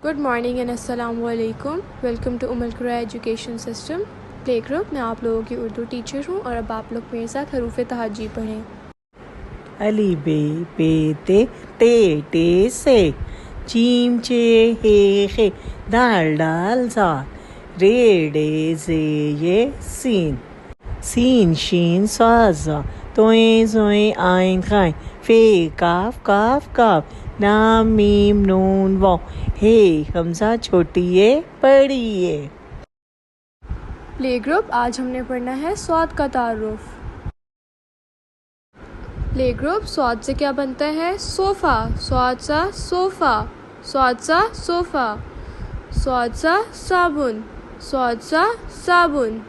Good morning and अस्सलाम वालेकुम। Welcome to उम्मुल कुरा एजुकेशन सिस्टम प्ले ग्रुप। मैं आप लोगों की उर्दू टीचर हूँ और अब आप लोग मेरे साथ हरूफ तहज्जी पढ़ें। अली बे पे ते टे से, चीम चे हे दाल डाल सा, रे डे जे ये सीन, सीन शीन साजा, तोए जोए आइन खाइन, फे काफ काफ काफ, नाम मीम नून वाव, हे हमजा छोटी ये बड़ी ये। प्ले ग्रुप आज हमने पढ़ना है स्वाद का तारुफ। प्ले ग्रुप स्वाद से क्या बनता है? सोफ़ा, स्वाद सा सोफ़ा, स्वाद सा सोफ़ा। स्वाद सा साबुन, स्वाद सा साबुन।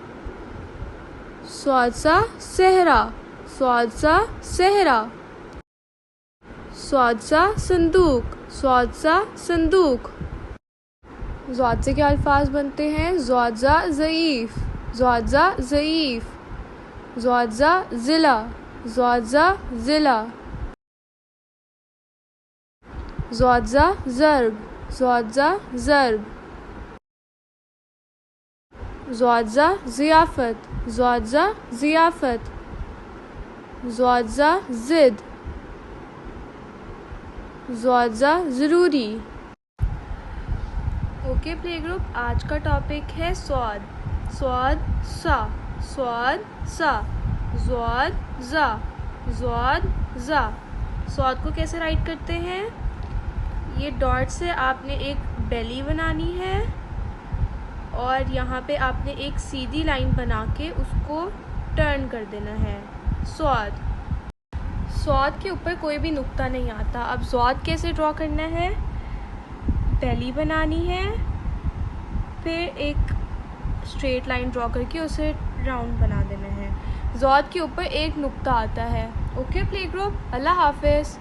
स्वाद सा सहरा, स्वाद सा सहरा। स्वाद सा संदूक, स्वाद सा संदूक। ज़ाद से क्या अल्फाज बनते हैं? ज़ादा ज़ईफ़, ज़ादा ज़ईफ़। ज़ादा ज़िला, ज़ादा ज़िला। ज़ादा ज़र्ब, ज़ादा ज़र्ब। ज़ादा ज़ियाफ़त, ज़ादा ज़ियाफ़त। ज़ादा ज़िद, ज़ादा ज़रूरी। ओके प्ले ग्रुप, आज का टॉपिक है स्वाद। स्वाद सा, स्वाद सा, ज़्वाद ज़ा, ज़्वाद ज़ा। स्वाद को कैसे राइट करते हैं? ये डॉट से आपने एक बेली बनानी है और यहाँ पे आपने एक सीधी लाइन बना के उसको टर्न कर देना है। स्वाद, स्वाद के ऊपर कोई भी नुक्ता नहीं आता। अब स्वाद कैसे ड्रॉ करना है? बेली बनानी है, फिर एक स्ट्रेट लाइन ड्रॉ करके उसे राउंड बना देना है। ज़ाद के ऊपर एक नुक्ता आता है। ओके प्ले ग्रुप, अल्लाह हाफिज़।